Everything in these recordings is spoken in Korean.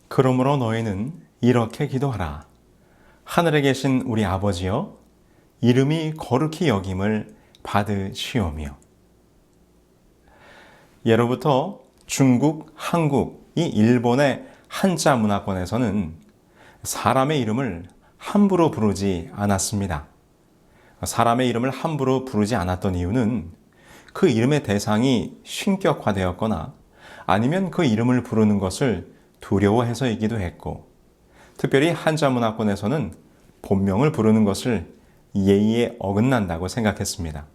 그러므로 너희는 이렇게 기도하라. 하늘에 계신 우리 아버지여, 이름이 거룩히 여김을 받으시오며. 예로부터 중국, 한국, 이 일본의 한자 문화권에서는 사람의 이름을 함부로 부르지 않았습니다. 사람의 이름을 함부로 부르지 않았던 이유는 그 이름의 대상이 신격화되었거나 아니면 그 이름을 부르는 것을 두려워해서이기도 했고, 특별히 한자 문화권에서는 본명을 부르는 것을 예의에 어긋난다고 생각했습니다.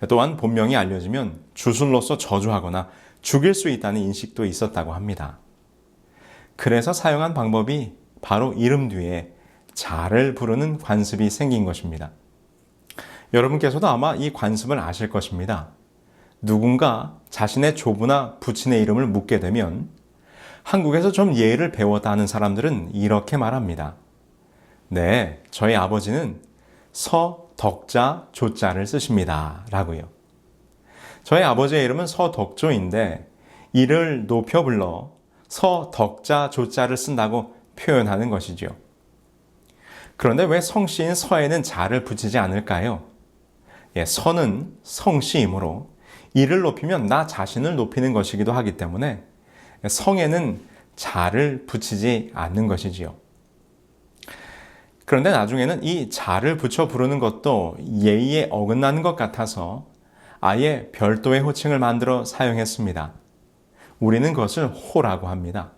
또한 본명이 알려지면 주술로서 저주하거나 죽일 수 있다는 인식도 있었다고 합니다. 그래서 사용한 방법이 바로 이름 뒤에 자를 부르는 관습이 생긴 것입니다. 여러분께서도 아마 이 관습을 아실 것입니다. 누군가 자신의 조부나 부친의 이름을 묻게 되면 한국에서 좀 예의를 배웠다 하는 사람들은 이렇게 말합니다. 네, 저희 아버지는 서덕자 조자를 쓰십니다. 라고요. 저희 아버지의 이름은 서덕조인데 이를 높여 불러 서덕자 조자를 쓴다고 표현하는 것이죠. 그런데 왜 성씨인 서에는 자를 붙이지 않을까요? 서는 성씨이므로 이를 높이면 나 자신을 높이는 것이기도 하기 때문에 성에는 자를 붙이지 않는 것이지요. 그런데 나중에는 이 자를 붙여 부르는 것도 예의에 어긋나는 것 같아서 아예 별도의 호칭을 만들어 사용했습니다. 우리는 그것을 호라고 합니다.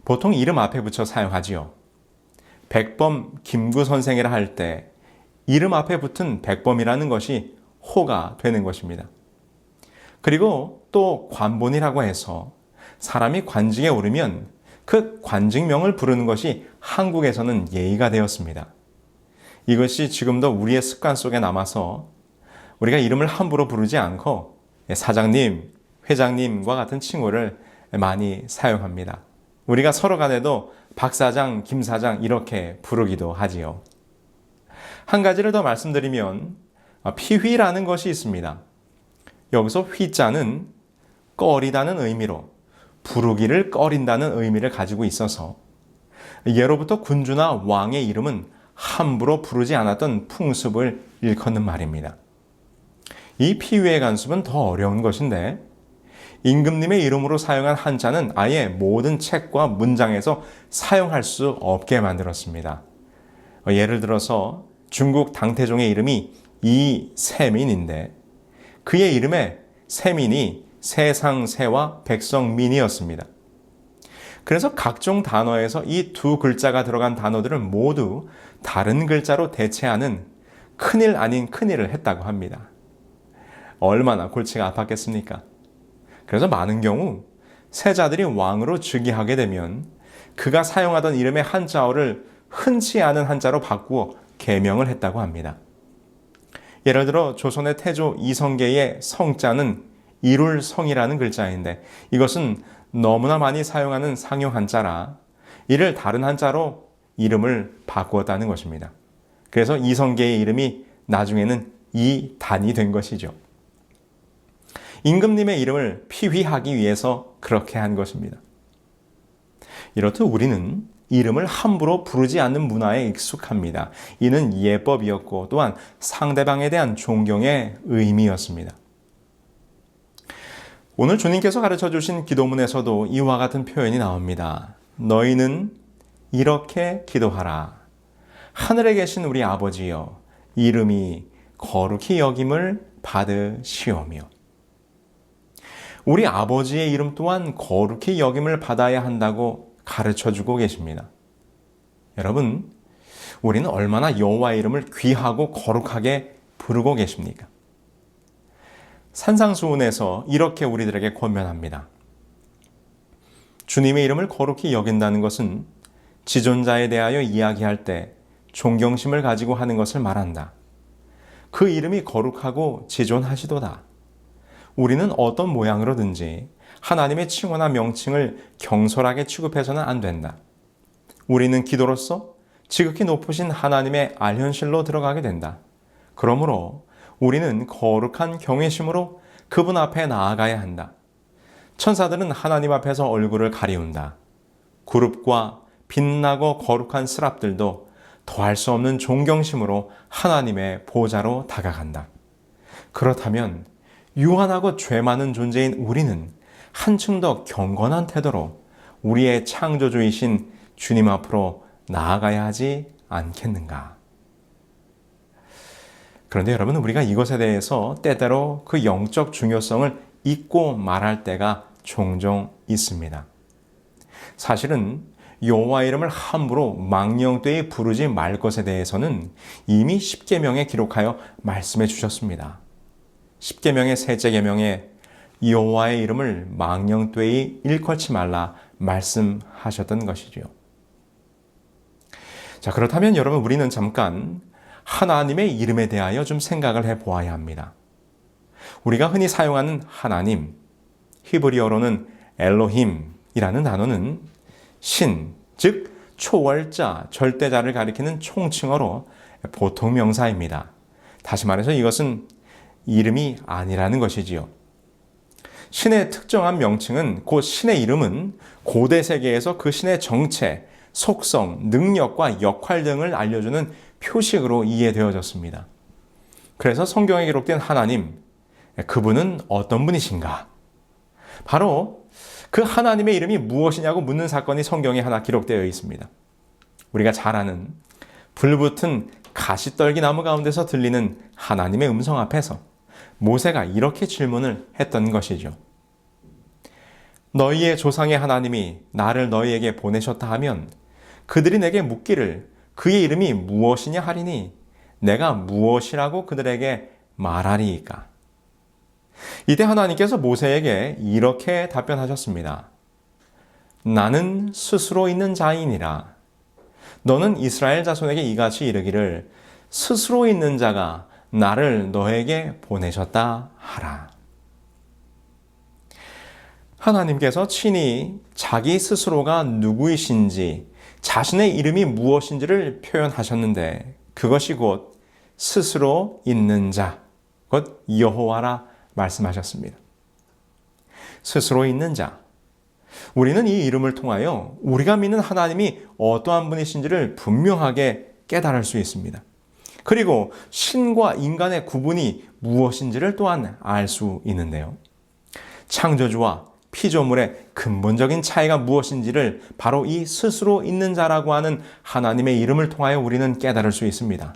보통 이름 앞에 붙여 사용하지요. 백범 김구 선생이라 할 때 이름 앞에 붙은 백범이라는 것이 호가 되는 것입니다. 그리고 또 관본이라고 해서 사람이 관직에 오르면 그 관직명을 부르는 것이 한국에서는 예의가 되었습니다. 이것이 지금도 우리의 습관 속에 남아서 우리가 이름을 함부로 부르지 않고 사장님, 회장님과 같은 칭호를 많이 사용합니다. 우리가 서로 간에도 박 사장, 김 사장 이렇게 부르기도 하지요. 한 가지를 더 말씀드리면 피휘라는 것이 있습니다. 여기서 휘자는 꺼리다는 의미로 부르기를 꺼린다는 의미를 가지고 있어서 예로부터 군주나 왕의 이름은 함부로 부르지 않았던 풍습을 일컫는 말입니다. 이 피휘의 간습은 더 어려운 것인데 임금님의 이름으로 사용한 한자는 아예 모든 책과 문장에서 사용할 수 없게 만들었습니다. 예를 들어서 중국 당태종의 이름이 이세민인데 그의 이름에 세민이 세상세와 백성민이었습니다. 그래서 각종 단어에서 이 두 글자가 들어간 단어들을 모두 다른 글자로 대체하는 큰일 아닌 큰일을 했다고 합니다. 얼마나 골치가 아팠겠습니까? 그래서 많은 경우 세자들이 왕으로 즉위하게 되면 그가 사용하던 이름의 한자어를 흔치 않은 한자로 바꾸어 개명을 했다고 합니다. 예를 들어 조선의 태조 이성계의 성자는 이룰성이라는 글자인데 이것은 너무나 많이 사용하는 상용 한자라 이를 다른 한자로 이름을 바꾸었다는 것입니다. 그래서 이성계의 이름이 나중에는 이단이 된 것이죠. 임금님의 이름을 피휘하기 위해서 그렇게 한 것입니다. 이렇듯 우리는 이름을 함부로 부르지 않는 문화에 익숙합니다. 이는 예법이었고 또한 상대방에 대한 존경의 의미였습니다. 오늘 주님께서 가르쳐 주신 기도문에서도 이와 같은 표현이 나옵니다. 너희는 이렇게 기도하라. 하늘에 계신 우리 아버지여, 이름이 거룩히 여김을 받으시오며. 우리 아버지의 이름 또한 거룩히 여김을 받아야 한다고 가르쳐주고 계십니다. 여러분, 우리는 얼마나 여호와의 이름을 귀하고 거룩하게 부르고 계십니까? 산상수훈에서 이렇게 우리들에게 권면합니다. 주님의 이름을 거룩히 여긴다는 것은 지존자에 대하여 이야기할 때 존경심을 가지고 하는 것을 말한다. 그 이름이 거룩하고 지존하시도다. 우리는 어떤 모양으로든지 하나님의 칭호나 명칭을 경솔하게 취급해서는 안 된다. 우리는 기도로서 지극히 높으신 하나님의 알현실로 들어가게 된다. 그러므로 우리는 거룩한 경외심으로 그분 앞에 나아가야 한다. 천사들은 하나님 앞에서 얼굴을 가리운다. 그룹과 빛나고 거룩한 스랍들도 더할 수 없는 존경심으로 하나님의 보좌로 다가간다. 그렇다면 유한하고 죄 많은 존재인 우리는 한층 더 경건한 태도로 우리의 창조주이신 주님 앞으로 나아가야 하지 않겠는가? 그런데 여러분, 우리가 이것에 대해서 때때로 그 영적 중요성을 잊고 말할 때가 종종 있습니다. 사실은 여호와 이름을 함부로 망령되이 부르지 말 것에 대해서는 이미 십계명에 기록하여 말씀해 주셨습니다. 십계명의 셋째 계명에 여호와의 이름을 망령되이 일컬지 말라 말씀하셨던 것이지요. 자, 그렇다면 여러분, 우리는 잠깐 하나님의 이름에 대하여 좀 생각을 해보아야 합니다. 우리가 흔히 사용하는 하나님, 히브리어로는 엘로힘이라는 단어는 신, 즉 초월자, 절대자를 가리키는 총칭어로 보통 명사입니다. 다시 말해서 이것은 이름이 아니라는 것이지요. 신의 특정한 명칭은, 곧 신의 이름은 고대 세계에서 그 신의 정체, 속성, 능력과 역할 등을 알려주는 표식으로 이해되어졌습니다. 그래서 성경에 기록된 하나님, 그분은 어떤 분이신가? 바로 그 하나님의 이름이 무엇이냐고 묻는 사건이 성경에 하나 기록되어 있습니다. 우리가 잘 아는 불붙은 가시떨기 나무 가운데서 들리는 하나님의 음성 앞에서 모세가 이렇게 질문을 했던 것이죠. 너희의 조상의 하나님이 나를 너희에게 보내셨다 하면 그들이 내게 묻기를 그의 이름이 무엇이냐 하리니 내가 무엇이라고 그들에게 말하리이까? 이때 하나님께서 모세에게 이렇게 답변하셨습니다. 나는 스스로 있는 자이니라. 너는 이스라엘 자손에게 이같이 이르기를 스스로 있는 자가 나를 너에게 보내셨다 하라. 하나님께서 친히 자기 스스로가 누구이신지, 자신의 이름이 무엇인지를 표현하셨는데 그것이 곧 스스로 있는 자, 곧 여호와라 말씀하셨습니다. 스스로 있는 자. 우리는 이 이름을 통하여 우리가 믿는 하나님이 어떠한 분이신지를 분명하게 깨달을 수 있습니다. 그리고 신과 인간의 구분이 무엇인지를 또한 알 수 있는데요. 창조주와 피조물의 근본적인 차이가 무엇인지를 바로 이 스스로 있는 자라고 하는 하나님의 이름을 통하여 우리는 깨달을 수 있습니다.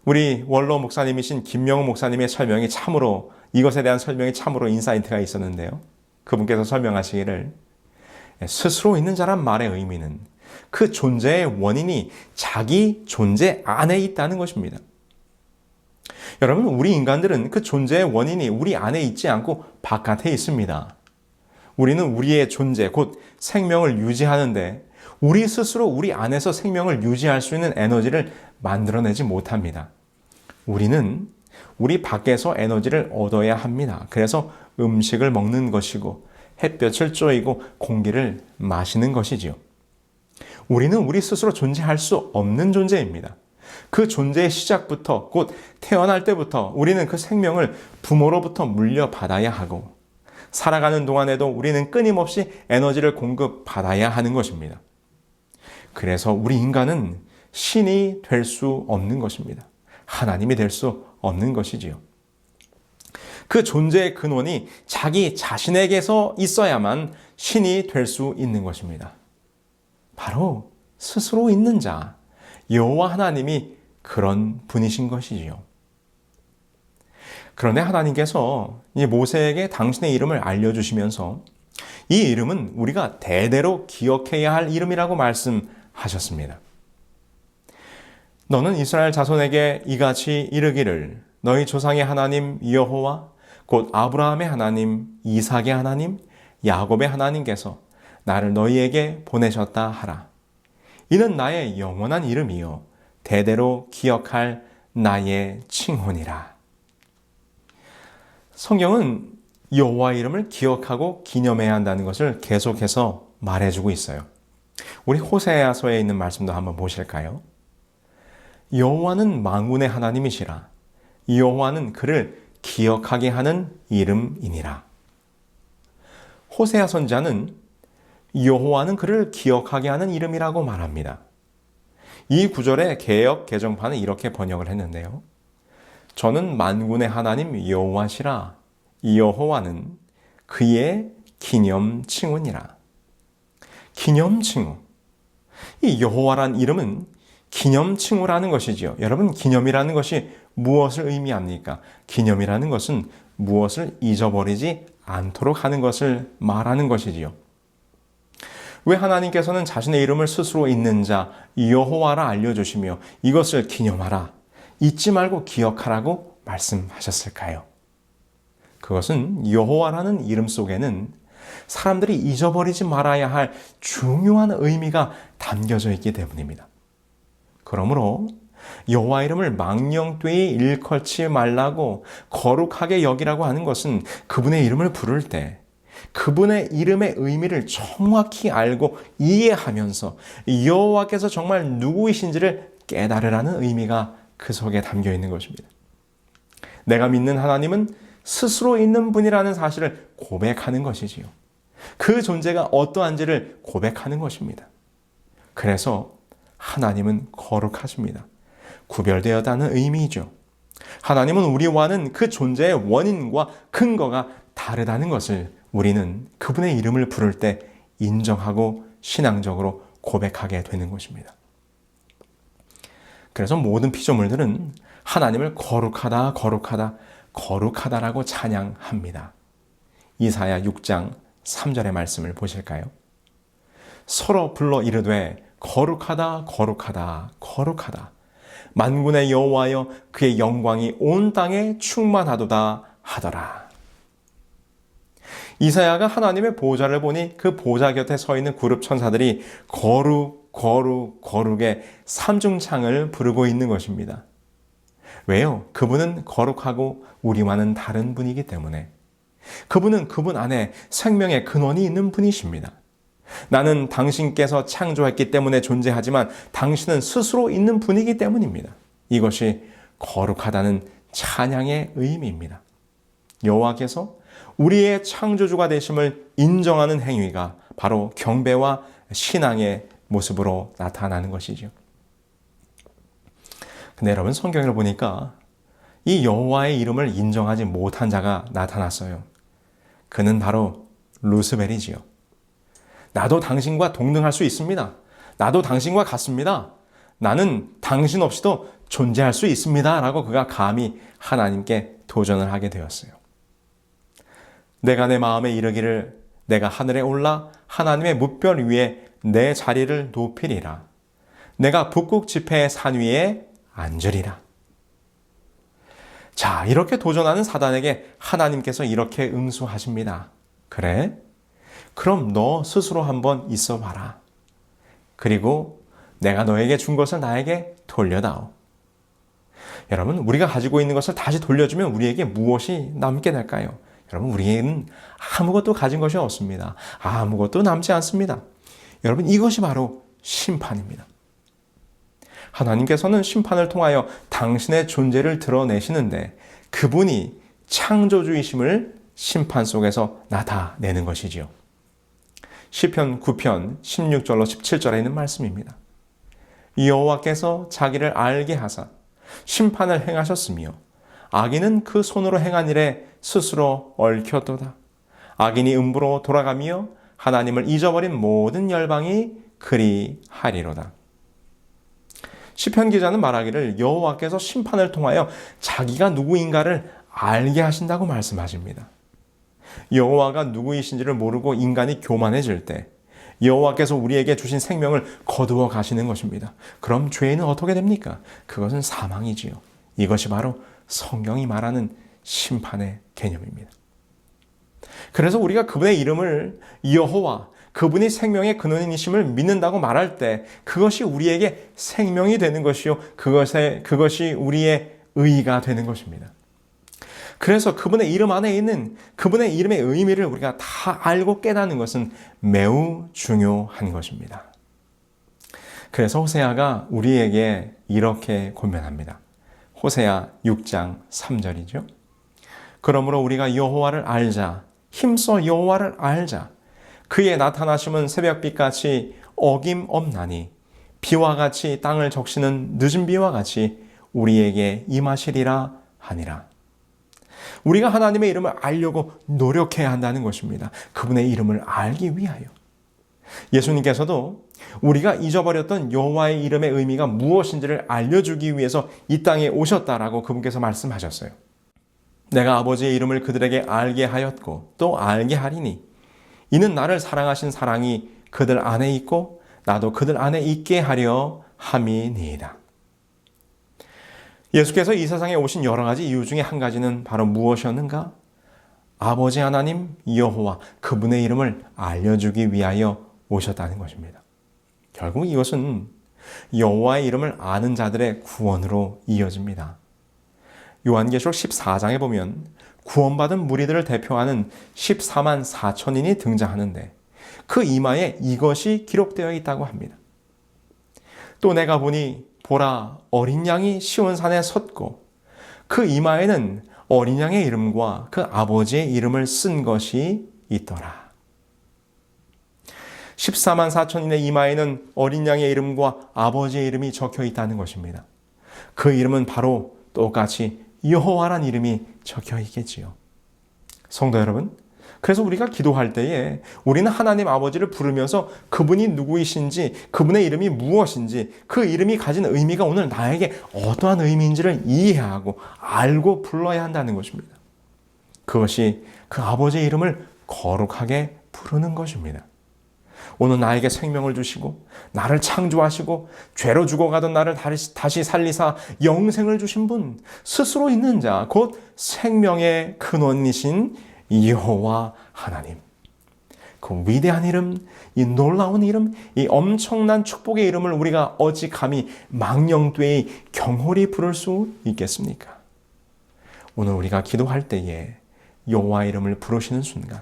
우리 원로 목사님이신 김명우 목사님의 설명이 참으로, 이것에 대한 설명이 참으로 인사이트가 있었는데요. 그분께서 설명하시기를 스스로 있는 자란 말의 의미는 그 존재의 원인이 자기 존재 안에 있다는 것입니다. 여러분, 우리 인간들은 그 존재의 원인이 우리 안에 있지 않고 바깥에 있습니다. 우리는 우리의 존재, 곧 생명을 유지하는데 우리 스스로 우리 안에서 생명을 유지할 수 있는 에너지를 만들어내지 못합니다. 우리는 우리 밖에서 에너지를 얻어야 합니다. 그래서 음식을 먹는 것이고 햇볕을 쬐이고 공기를 마시는 것이지요. 우리는 우리 스스로 존재할 수 없는 존재입니다. 그 존재의 시작부터, 곧 태어날 때부터 우리는 그 생명을 부모로부터 물려받아야 하고 살아가는 동안에도 우리는 끊임없이 에너지를 공급받아야 하는 것입니다. 그래서 우리 인간은 신이 될 수 없는 것입니다. 하나님이 될 수 없는 것이지요. 그 존재의 근원이 자기 자신에게서 있어야만 신이 될 수 있는 것입니다. 바로 스스로 있는 자, 여호와 하나님이 그런 분이신 것이지요. 그런데 하나님께서 이 모세에게 당신의 이름을 알려주시면서 이 이름은 우리가 대대로 기억해야 할 이름이라고 말씀하셨습니다. 너는 이스라엘 자손에게 이같이 이르기를 너희 조상의 하나님 여호와 곧 아브라함의 하나님, 이삭의 하나님, 야곱의 하나님께서 나를 너희에게 보내셨다 하라. 이는 나의 영원한 이름이요 대대로 기억할 나의 칭혼이라. 성경은 여호와 이름을 기억하고 기념해야 한다는 것을 계속해서 말해주고 있어요. 우리 호세아서에 있는 말씀도 한번 보실까요? 여호와는 만군의 하나님이시라. 여호와는 그를 기억하게 하는 이름이니라. 호세아 선지자는 여호와는 그를 기억하게 하는 이름이라고 말합니다. 이 구절의 개역 개정판은 이렇게 번역을 했는데요. 저는 만군의 하나님 여호와시라. 여호와는 그의 기념칭후니라. 기념칭후. 이 여호와란 이름은 기념칭후라는 것이지요. 여러분, 기념이라는 것이 무엇을 의미합니까? 기념이라는 것은 무엇을 잊어버리지 않도록 하는 것을 말하는 것이지요. 왜 하나님께서는 자신의 이름을 스스로 있는 자 여호와라 알려주시며 이것을 기념하라, 잊지 말고 기억하라고 말씀하셨을까요? 그것은 여호와라는 이름 속에는 사람들이 잊어버리지 말아야 할 중요한 의미가 담겨져 있기 때문입니다. 그러므로 여호와 이름을 망령되이 일컬지 말라고 거룩하게 여기라고 하는 것은 그분의 이름을 부를 때 그분의 이름의 의미를 정확히 알고 이해하면서 여호와께서 정말 누구이신지를 깨달으라는 의미가 그 속에 담겨 있는 것입니다. 내가 믿는 하나님은 스스로 있는 분이라는 사실을 고백하는 것이지요. 그 존재가 어떠한지를 고백하는 것입니다. 그래서 하나님은 거룩하십니다. 구별되었다는 의미이죠. 하나님은 우리와는 그 존재의 원인과 근거가 다르다는 것을 우리는 그분의 이름을 부를 때 인정하고 신앙적으로 고백하게 되는 것입니다. 그래서 모든 피조물들은 하나님을 거룩하다, 거룩하다, 거룩하다라고 찬양합니다. 이사야 6장 3절의 말씀을 보실까요? 서로 불러 이르되 거룩하다, 거룩하다, 거룩하다. 만군의 여호와여 그의 영광이 온 땅에 충만하도다 하더라. 이사야가 하나님의 보좌를 보니 그 보좌 곁에 서 있는 그룹 천사들이 거룩, 거룩, 거룩의 삼중창을 부르고 있는 것입니다. 왜요? 그분은 거룩하고 우리와는 다른 분이기 때문에. 그분은 그분 안에 생명의 근원이 있는 분이십니다. 나는 당신께서 창조했기 때문에 존재하지만 당신은 스스로 있는 분이기 때문입니다. 이것이 거룩하다는 찬양의 의미입니다. 여호와께서 우리의 창조주가 되심을 인정하는 행위가 바로 경배와 신앙의 모습으로 나타나는 것이죠. 근데 여러분, 성경을 보니까 이 여호와의 이름을 인정하지 못한 자가 나타났어요. 그는 바로 루스벨이지요. 나도 당신과 동등할 수 있습니다. 나도 당신과 같습니다. 나는 당신 없이도 존재할 수 있습니다. 라고 그가 감히 하나님께 도전을 하게 되었어요. 내가 내 마음에 이르기를 내가 하늘에 올라 하나님의 뭇별 위에 내 자리를 높이리라. 내가 북극 지폐의 산 위에 앉으리라. 자, 이렇게 도전하는 사단에게 하나님께서 이렇게 응수하십니다. 그래? 그럼 너 스스로 한번 있어 봐라. 그리고 내가 너에게 준 것을 나에게 돌려다오. 여러분, 우리가 가지고 있는 것을 다시 돌려주면 우리에게 무엇이 남게 될까요? 여러분, 우리에게는 아무것도 가진 것이 없습니다. 아무것도 남지 않습니다. 여러분, 이것이 바로 심판입니다. 하나님께서는 심판을 통하여 당신의 존재를 드러내시는데 그분이 창조주이심을 심판 속에서 나타내는 것이지요. 시편 9편 16절로 17절에 있는 말씀입니다. 여호와께서 자기를 알게 하사 심판을 행하셨으며 악인은 그 손으로 행한 일에 스스로 얽혔도다. 악인이 음부로 돌아가며 하나님을 잊어버린 모든 열방이 그리하리로다. 시편 기자는 말하기를 여호와께서 심판을 통하여 자기가 누구인가를 알게 하신다고 말씀하십니다. 여호와가 누구이신지를 모르고 인간이 교만해질 때 여호와께서 우리에게 주신 생명을 거두어 가시는 것입니다. 그럼 죄는 어떻게 됩니까? 그것은 사망이지요. 이것이 바로 성경이 말하는 심판의 개념입니다. 그래서 우리가 그분의 이름을 여호와, 그분이 생명의 근원이심을 믿는다고 말할 때 그것이 우리에게 생명이 되는 것이요, 그것이 우리의 의가 되는 것입니다. 그래서 그분의 이름 안에 있는 그분의 이름의 의미를 우리가 다 알고 깨닫는 것은 매우 중요한 것입니다. 그래서 호세아가 우리에게 이렇게 권면합니다. 호세아 6장 3절이죠. 그러므로 우리가 여호와를 알자, 힘써 여호와를 알자. 그의 나타나심은 새벽빛같이 어김없나니 비와 같이 땅을 적시는 늦은 비와 같이 우리에게 임하시리라 하니라. 우리가 하나님의 이름을 알려고 노력해야 한다는 것입니다. 그분의 이름을 알기 위하여. 예수님께서도 우리가 잊어버렸던 여호와의 이름의 의미가 무엇인지를 알려주기 위해서 이 땅에 오셨다라고 그분께서 말씀하셨어요. 내가 아버지의 이름을 그들에게 알게 하였고 또 알게 하리니 이는 나를 사랑하신 사랑이 그들 안에 있고 나도 그들 안에 있게 하려 함이니이다. 예수께서 이 세상에 오신 여러 가지 이유 중에 한 가지는 바로 무엇이었는가? 아버지 하나님 여호와 그분의 이름을 알려주기 위하여 오셨다는 것입니다. 결국 이것은 여호와의 이름을 아는 자들의 구원으로 이어집니다. 요한계시록 14장에 보면 구원받은 무리들을 대표하는 14만 4천인이 등장하는데 그 이마에 이것이 기록되어 있다고 합니다. 또 내가 보니 보라 어린 양이 시온산에 섰고 그 이마에는 어린 양의 이름과 그 아버지의 이름을 쓴 것이 있더라. 14만 4천인의 이마에는 어린 양의 이름과 아버지의 이름이 적혀 있다는 것입니다. 그 이름은 바로 똑같이 여호와란 이름이 적혀 있겠지요. 성도 여러분, 그래서 우리가 기도할 때에 우리는 하나님 아버지를 부르면서 그분이 누구이신지, 그분의 이름이 무엇인지, 그 이름이 가진 의미가 오늘 나에게 어떠한 의미인지를 이해하고 알고 불러야 한다는 것입니다. 그것이 그 아버지의 이름을 거룩하게 부르는 것입니다. 오늘 나에게 생명을 주시고 나를 창조하시고 죄로 죽어가던 나를 다시 살리사 영생을 주신 분, 스스로 있는 자, 곧 생명의 근원이신 여호와 하나님. 그 위대한 이름, 이 놀라운 이름, 이 엄청난 축복의 이름을 우리가 어찌 감히 망령되이 경홀히 부를 수 있겠습니까? 오늘 우리가 기도할 때에 여호와 이름을 부르시는 순간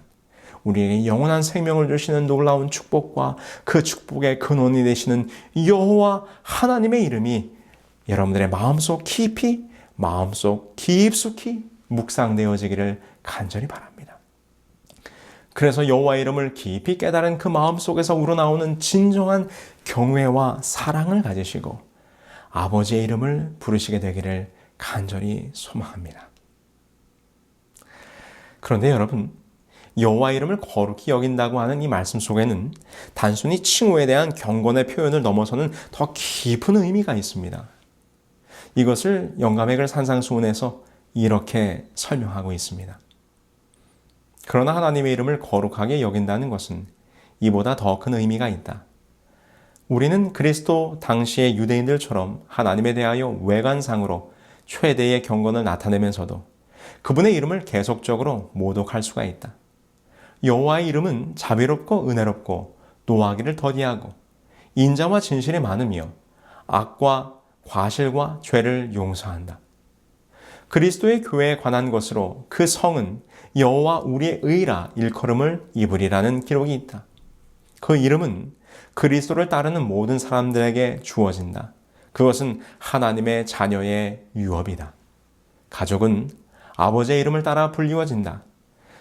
우리에게 영원한 생명을 주시는 놀라운 축복과 그 축복의 근원이 되시는 여호와 하나님의 이름이 여러분들의 마음속 깊이, 마음속 깊숙이 묵상되어지기를 간절히 바랍니다. 그래서 여호와의 이름을 깊이 깨달은 그 마음속에서 우러나오는 진정한 경외와 사랑을 가지시고 아버지의 이름을 부르시게 되기를 간절히 소망합니다. 그런데 여러분, 여호와 이름을 거룩히 여긴다고 하는 이 말씀 속에는 단순히 칭호에 대한 경건의 표현을 넘어서는 더 깊은 의미가 있습니다. 이것을 영감의 산상수훈에서 이렇게 설명하고 있습니다. 그러나 하나님의 이름을 거룩하게 여긴다는 것은 이보다 더 큰 의미가 있다. 우리는 그리스도 당시의 유대인들처럼 하나님에 대하여 외관상으로 최대의 경건을 나타내면서도 그분의 이름을 계속적으로 모독할 수가 있다. 여호와의 이름은 자비롭고 은혜롭고 노하기를 더디하고 인자와 진실이 많으며 악과 과실과 죄를 용서한다. 그리스도의 교회에 관한 것으로 그 성은 여호와 우리의 의라 일컬음을 입으리라는 기록이 있다. 그 이름은 그리스도를 따르는 모든 사람들에게 주어진다. 그것은 하나님의 자녀의 유업이다. 가족은 아버지의 이름을 따라 불리워진다.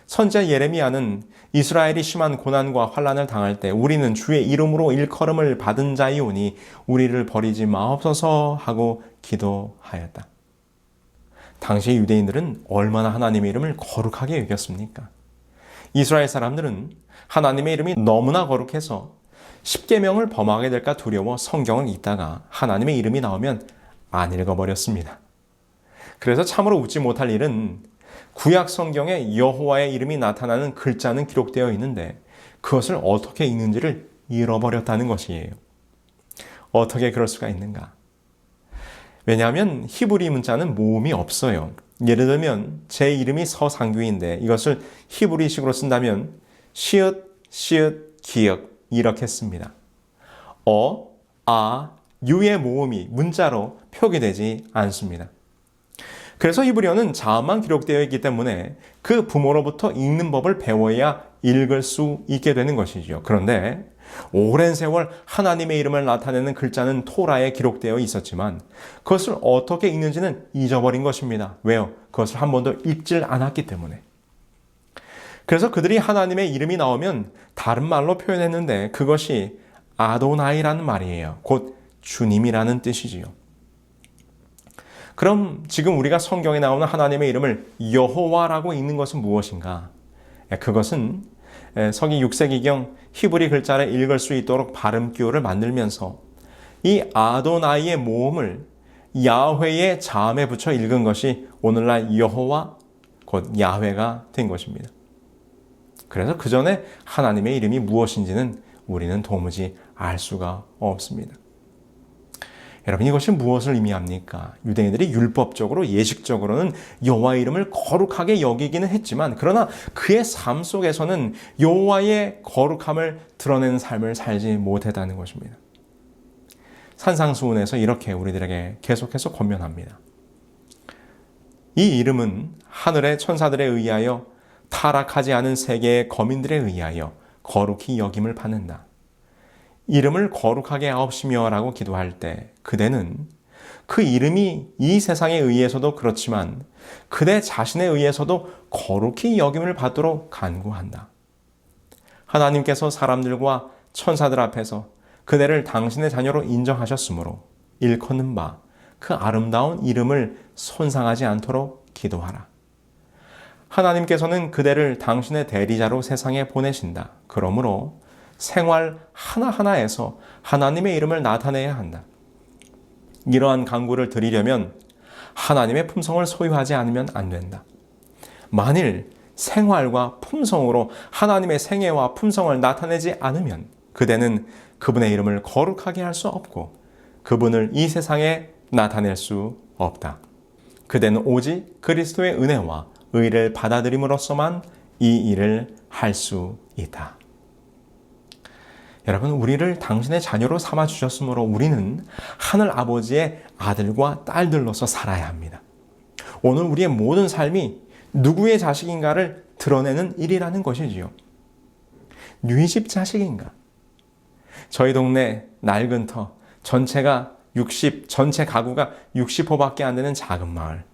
선지자 예레미야는 이스라엘이 심한 고난과 환난을 당할 때 우리는 주의 이름으로 일컬음을 받은 자이오니 우리를 버리지 마옵소서 하고 기도하였다. 당시 유대인들은 얼마나 하나님의 이름을 거룩하게 여겼습니까? 이스라엘 사람들은 하나님의 이름이 너무나 거룩해서 십계명을 범하게 될까 두려워 성경을 읽다가 하나님의 이름이 나오면 안 읽어버렸습니다. 그래서 참으로 웃지 못할 일은 구약 성경에 여호와의 이름이 나타나는 글자는 기록되어 있는데 그것을 어떻게 읽는지를 잃어버렸다는 것이에요. 어떻게 그럴 수가 있는가? 왜냐하면 히브리 문자는 모음이 없어요. 예를 들면 제 이름이 서상규인데 이것을 히브리식으로 쓴다면 시읒, 시읒, 기역 이렇게 씁니다. 어, 아, 유의 모음이 문자로 표기되지 않습니다. 그래서 히브리어는 자음만 기록되어 있기 때문에 그 부모로부터 읽는 법을 배워야 읽을 수 있게 되는 것이죠. 그런데 오랜 세월 하나님의 이름을 나타내는 글자는 토라에 기록되어 있었지만 그것을 어떻게 읽는지는 잊어버린 것입니다. 왜요? 그것을 한 번도 읽질 않았기 때문에. 그래서 그들이 하나님의 이름이 나오면 다른 말로 표현했는데 그것이 아도나이라는 말이에요. 곧 주님이라는 뜻이지요. 그럼 지금 우리가 성경에 나오는 하나님의 이름을 여호와라고 읽는 것은 무엇인가? 그것은 서기 6세기경 히브리 글자를 읽을 수 있도록 발음 기호를 만들면서 이 아도나이의 모음을 야훼의 자음에 붙여 읽은 것이 오늘날 여호와 곧 야훼가 된 것입니다. 그래서 그 전에 하나님의 이름이 무엇인지는 우리는 도무지 알 수가 없습니다. 여러분, 이것이 무엇을 의미합니까? 유대인들이 율법적으로 예식적으로는 여호와의 이름을 거룩하게 여기기는 했지만 그러나 그의 삶 속에서는 여호와의 거룩함을 드러내는 삶을 살지 못했다는 것입니다. 산상수훈에서 이렇게 우리들에게 계속해서 권면합니다. 이 이름은 하늘의 천사들에 의하여 타락하지 않은 세계의 거민들에 의하여 거룩히 여김을 받는다. 이름을 거룩하게 하옵시며 라고 기도할 때 그대는 그 이름이 이 세상에 의해서도 그렇지만 그대 자신에 의해서도 거룩히 여김을 받도록 간구한다. 하나님께서 사람들과 천사들 앞에서 그대를 당신의 자녀로 인정하셨으므로 일컫는 바 그 아름다운 이름을 손상하지 않도록 기도하라. 하나님께서는 그대를 당신의 대리자로 세상에 보내신다. 그러므로 생활 하나하나에서 하나님의 이름을 나타내야 한다. 이러한 간구를 드리려면 하나님의 품성을 소유하지 않으면 안 된다. 만일 생활과 품성으로 하나님의 생애와 품성을 나타내지 않으면 그대는 그분의 이름을 거룩하게 할 수 없고 그분을 이 세상에 나타낼 수 없다. 그대는 오직 그리스도의 은혜와 의를 받아들임으로써만 이 일을 할 수 있다. 여러분, 우리를 당신의 자녀로 삼아 주셨으므로 우리는 하늘 아버지의 아들과 딸들로서 살아야 합니다. 오늘 우리의 모든 삶이 누구의 자식인가를 드러내는 일이라는 것이지요. 누이 집 자식인가? 저희 동네 낡은 터 전체 가구가 60호밖에 안 되는 작은 마을.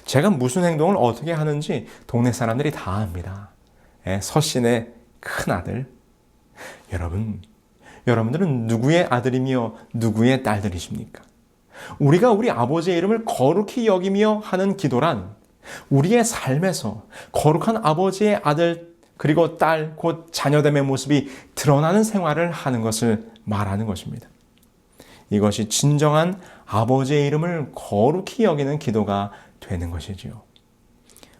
제가 무슨 행동을 어떻게 하는지 동네 사람들이 다 압니다. 서신의 큰 아들. 여러분들은 누구의 아들이며 누구의 딸들이십니까? 우리가 우리 아버지의 이름을 거룩히 여기며 하는 기도란 우리의 삶에서 거룩한 아버지의 아들 그리고 딸 곧 자녀됨의 모습이 드러나는 생활을 하는 것을 말하는 것입니다. 이것이 진정한 아버지의 이름을 거룩히 여기는 기도가 되는 것이지요.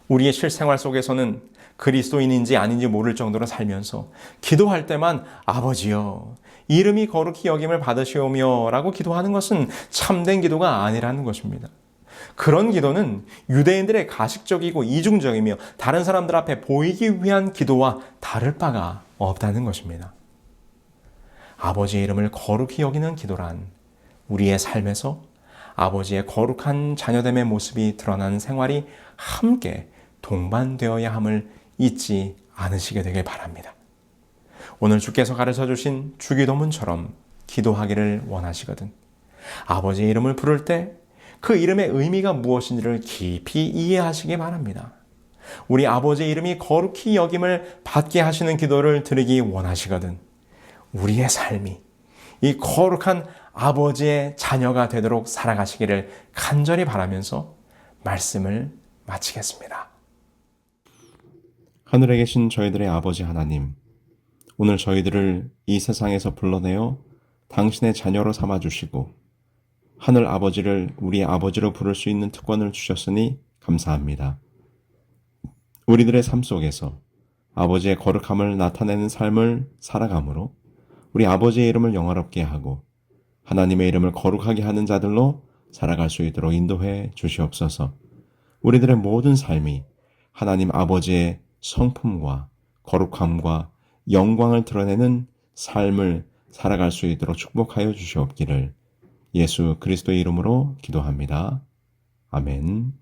우리의 실생활 속에서는 그리스도인인지 아닌지 모를 정도로 살면서 기도할 때만 아버지여 이름이 거룩히 여김을 받으시오며 라고 기도하는 것은 참된 기도가 아니라는 것입니다. 그런 기도는 유대인들의 가식적이고 이중적이며 다른 사람들 앞에 보이기 위한 기도와 다를 바가 없다는 것입니다. 아버지의 이름을 거룩히 여기는 기도란 우리의 삶에서 아버지의 거룩한 자녀됨의 모습이 드러나는 생활이 함께 동반되어야 함을 잊지 않으시게 되길 바랍니다. 오늘 주께서 가르쳐 주신 주기도문처럼 기도하기를 원하시거든 아버지의 이름을 부를 때 그 이름의 의미가 무엇인지를 깊이 이해하시기 바랍니다. 우리 아버지의 이름이 거룩히 여김을 받게 하시는 기도를 드리기 원하시거든 우리의 삶이 이 거룩한 아버지의 자녀가 되도록 살아가시기를 간절히 바라면서 말씀을 마치겠습니다. 하늘에 계신 저희들의 아버지 하나님, 오늘 저희들을 이 세상에서 불러내어 당신의 자녀로 삼아주시고 하늘 아버지를 우리의 아버지로 부를 수 있는 특권을 주셨으니 감사합니다. 우리들의 삶 속에서 아버지의 거룩함을 나타내는 삶을 살아가므로 우리 아버지의 이름을 영화롭게 하고 하나님의 이름을 거룩하게 하는 자들로 살아갈 수 있도록 인도해 주시옵소서. 우리들의 모든 삶이 하나님 아버지의 성품과 거룩함과 영광을 드러내는 삶을 살아갈 수 있도록 축복하여 주시옵기를 예수 그리스도의 이름으로 기도합니다. 아멘.